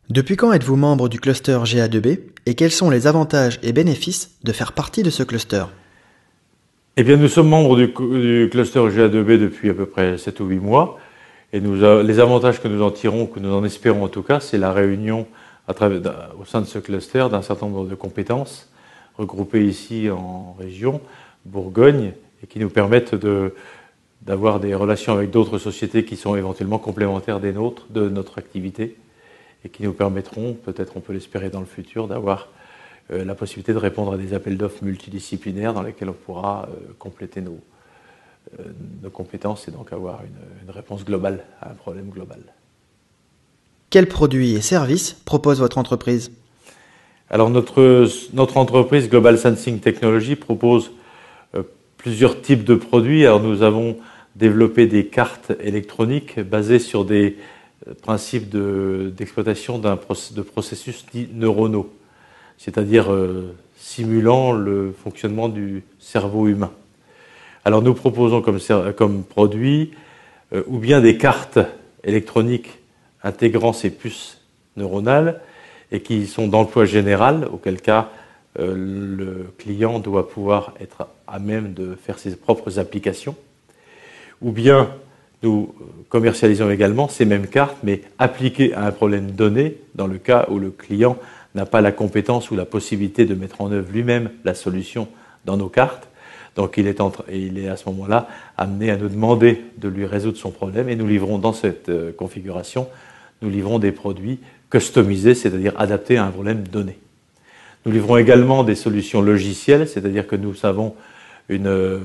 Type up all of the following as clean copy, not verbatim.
Depuis quand êtes-vous membre du cluster GA2B et quels sont les avantages et bénéfices de faire partie de ce cluster? Eh bien, nous sommes membres du cluster GA2B depuis à peu près 7 ou 8 mois. Et les avantages que nous en tirons, que nous en espérons en tout cas, c'est la réunion au sein de ce cluster d'un certain nombre de compétences regroupées ici en région, Bourgogne, et qui nous permettent d'avoir des relations avec d'autres sociétés qui sont éventuellement complémentaires des nôtres, de notre activité, et qui nous permettront, peut-être on peut l'espérer dans le futur, d'avoir la possibilité de répondre à des appels d'offres multidisciplinaires dans lesquels on pourra compléter nos compétences et donc avoir une réponse globale à un problème global. Quels produits et services propose votre entreprise? Alors notre entreprise Global Sensing Technology propose plusieurs types de produits. Alors nous avons développé des cartes électroniques basées sur des principes d'exploitation de processus dits neuronaux, c'est-à-dire simulant le fonctionnement du cerveau humain. Alors nous proposons comme produit ou bien des cartes électroniques intégrant ces puces neuronales et qui sont d'emploi général, auquel cas le client doit pouvoir être à même de faire ses propres applications. Ou bien nous commercialisons également ces mêmes cartes, mais appliquées à un problème donné, dans le cas où le client n'a pas la compétence ou la possibilité de mettre en œuvre lui-même la solution dans nos cartes. Donc il est à ce moment-là amené à nous demander de lui résoudre son problème et nous livrons dans cette configuration, nous livrons des produits customisés, c'est-à-dire adaptés à un problème donné. Nous livrons également des solutions logicielles, c'est-à-dire que nous avons une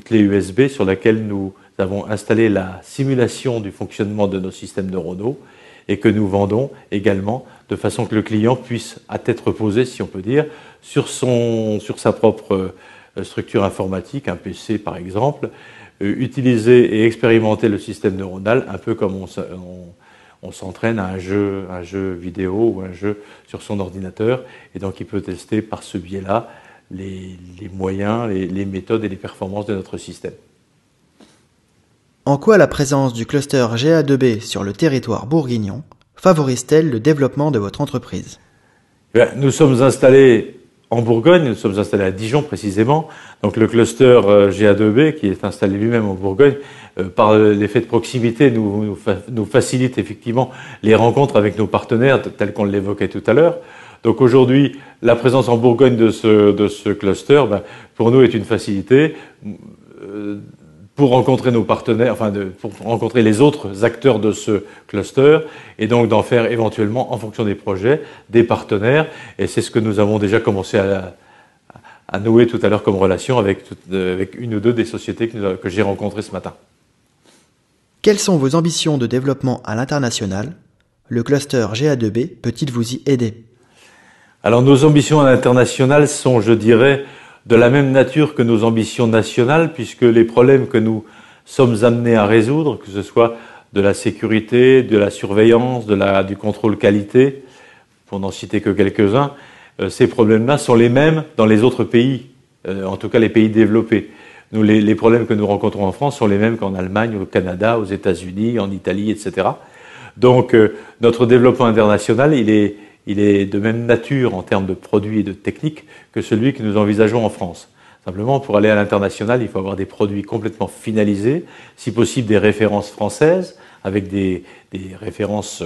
clé USB sur laquelle nous avons installé la simulation du fonctionnement de nos systèmes neuronaux et que nous vendons également de façon que le client puisse, à tête reposée, si on peut dire, sur sa propre structure informatique, un PC par exemple, utiliser et expérimenter le système neuronal un peu comme on s'entraîne à un jeu vidéo ou un jeu sur son ordinateur, et donc il peut tester par ce biais-là les moyens, les méthodes et les performances de notre système. En quoi la présence du cluster GA2B sur le territoire bourguignon favorise-t-elle le développement de votre entreprise? Nous sommes installés en Bourgogne, nous sommes installés à Dijon précisément, donc le cluster GA2B qui est installé lui-même en Bourgogne, par l'effet de proximité nous facilite effectivement les rencontres avec nos partenaires tels qu'on l'évoquait tout à l'heure. Donc aujourd'hui, la présence en Bourgogne de ce cluster, pour nous est une facilité pour rencontrer nos partenaires, pour rencontrer les autres acteurs de ce cluster et donc d'en faire éventuellement, en fonction des projets, des partenaires. Et c'est ce que nous avons déjà commencé à nouer tout à l'heure comme relation avec une ou deux des sociétés que j'ai rencontrées ce matin. Quelles sont vos ambitions de développement à l'international? Le cluster GA2B peut-il vous y aider? Alors nos ambitions à l'international sont, je dirais, de la même nature que nos ambitions nationales, puisque les problèmes que nous sommes amenés à résoudre, que ce soit de la sécurité, de la surveillance, du contrôle qualité, pour n'en citer que quelques-uns, ces problèmes-là sont les mêmes dans les autres pays, en tout cas les pays développés. Nous, les problèmes que nous rencontrons en France sont les mêmes qu'en Allemagne, au Canada, aux États-Unis, en Italie, etc. Donc notre développement international, il est de même nature en termes de produits et de techniques que celui que nous envisageons en France. Simplement, pour aller à l'international, il faut avoir des produits complètement finalisés, si possible des références françaises, avec des références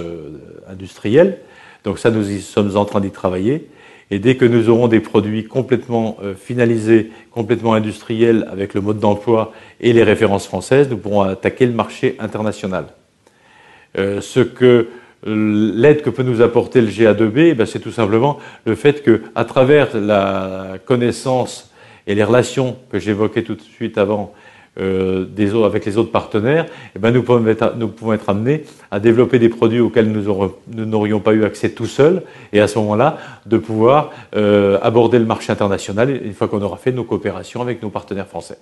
industrielles. Donc ça, nous y sommes en train d'y travailler. Et dès que nous aurons des produits complètement finalisés, complètement industriels, avec le mode d'emploi et les références françaises, nous pourrons attaquer le marché international. L'aide que peut nous apporter le GA2B, c'est tout simplement le fait qu'à travers la connaissance et les relations que j'évoquais tout de suite avant avec les autres partenaires, nous pouvons être amenés à développer des produits auxquels nous n'aurions pas eu accès tout seuls, et à ce moment-là, de pouvoir aborder le marché international une fois qu'on aura fait nos coopérations avec nos partenaires français.